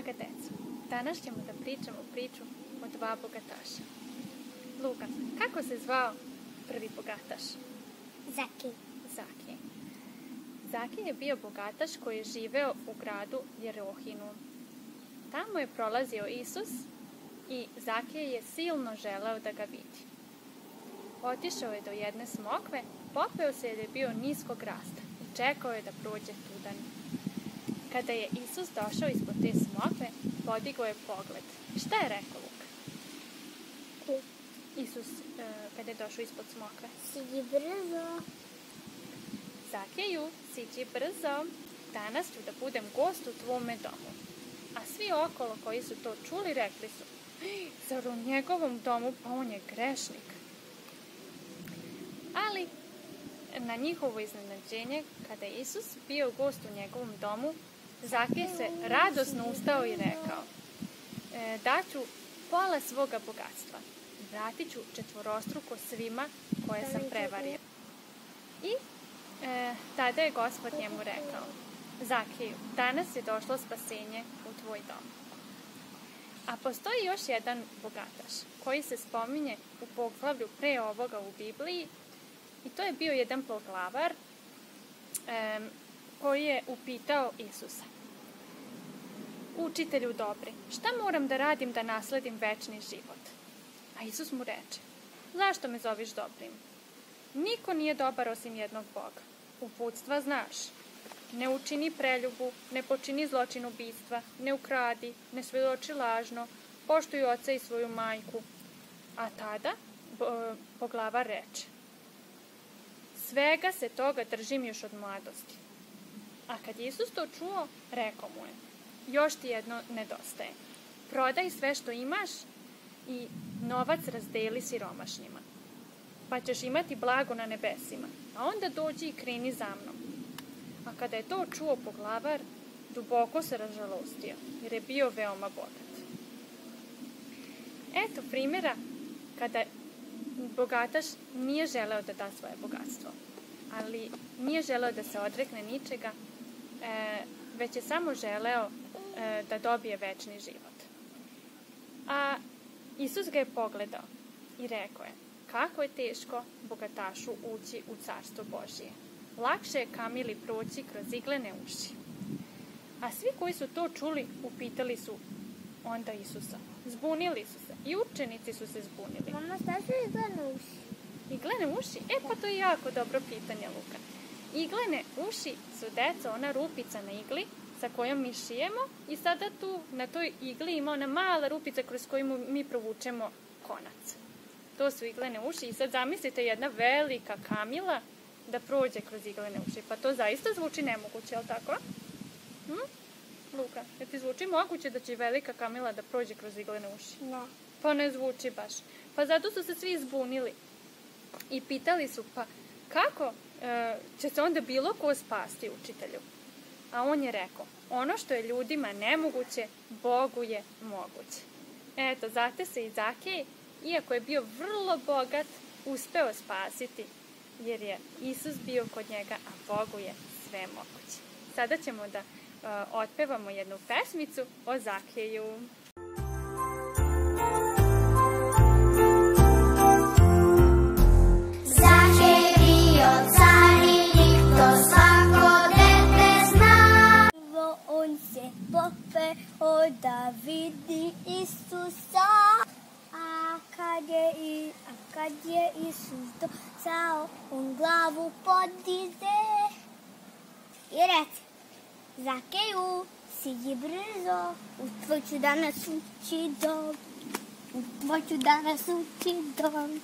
Draga deco, danas ćemo da pričamo priču o dva bogataša. Luka, kako se zvao prvi bogataš? Zaki. Zaki. Zaki je bio bogataš koji je živeo u gradu Jerohinu. Tamo je prolazio Isus i Zakej je silno želeo da ga vidi. Otišao je do jedne smokve, popeo se jer je bio niskog rasta i čekao je da prođe tudan. Kada je Isus došao ispod te smokve, podigao je pogled. Šta je rekao Luka? Isus, kada je došao ispod smokve? Siđi brzo. Zakeju, siđi brzo, danas ću da budem gost u tvome domu. A svi okolo koji su to čuli rekli su, zar u njegovom domu, pa on je grešnik. Ali na njihovo iznenađenje, kada je Isus bio gost u njegovom domu, Zakej se radosno ustao i rekao, daću pola svoga bogatstva, vratit ću četvorostruko svima koje sam prevario. I tada je Gospod njemu rekao, Zakeju, danas je došlo spasenje u tvoj dom. A postoji još jedan bogataš koji se spominje u poglavlju pre ovoga u Bibliji i to je bio jedan poglavar koji je upitao Isusa. Učitelju dobri, šta moram da radim da nasledim večni život? A Isus mu reče, zašto me zoveš dobrim? Niko nije dobar osim jednog Boga. Uputstva znaš. Ne učini preljubu, ne počini zločin ubistva, ne ukradi, ne svedoči lažno, poštuj oca i svoju majku. A tada poglavar reče, svega se toga držim još od mladosti. A kad je Isus to čuo, rekao mu je, još ti jedno nedostaje. Prodaj sve što imaš i novac razdeli siromašnjima, pa ćeš imati blago na nebesima, a onda dođi i kreni za mnom. A kada je to čuo poglavar, duboko se ražalostio, jer je bio veoma bogat. Eto primjera kada bogataš nije želeo da da svoje bogatstvo, ali nije želeo da se odrekne ničega, već je samo želeo da dobije večni život. A Isus ga je pogledao i rekao je, kako je teško bogatašu ući u carstvo Božije. Lakše je kamili proći kroz iglene uši. A svi koji su to čuli, upitali su onda Isusa. Zbunili su se. I učenici su se zbunili. Mama, šta su iglene uši? Iglene uši? Pa to je jako dobro pitanje, Luka. Iglene uši su, deco, ona rupica na igli sa kojom mi šijemo i sada tu na toj igli ima ona mala rupica kroz koju mi provučemo konac. To su iglene uši i sad zamislite jedna velika kamila da prođe kroz iglene uši. Pa to zaista zvuči nemoguće, je li tako? Luka, jer ti zvuči moguće da će velika kamila da prođe kroz iglene uši? Ne. Pa ne zvuči baš. Pa zato su se svi zbunili i pitali su, pa kako će se onda bilo ko spasti, učitelju? A on je rekao, ono što je ljudima nemoguće, Bogu je moguće. Eto, zato se i Zakej, iako je bio vrlo bogat, uspeo spasiti, jer je Isus bio kod njega, a Bogu je sve moguće. Sada ćemo da otpevamo jednu pesmicu o Zakeju. Zakej bio car i to svako dete zna. On se popeo da vidi Isusa. A kad je Isus došao, on glavu podiže i reče, Zakeju, siđi brzo, u tvoj ću danas ući dom, u tvoj ću danas ući dom.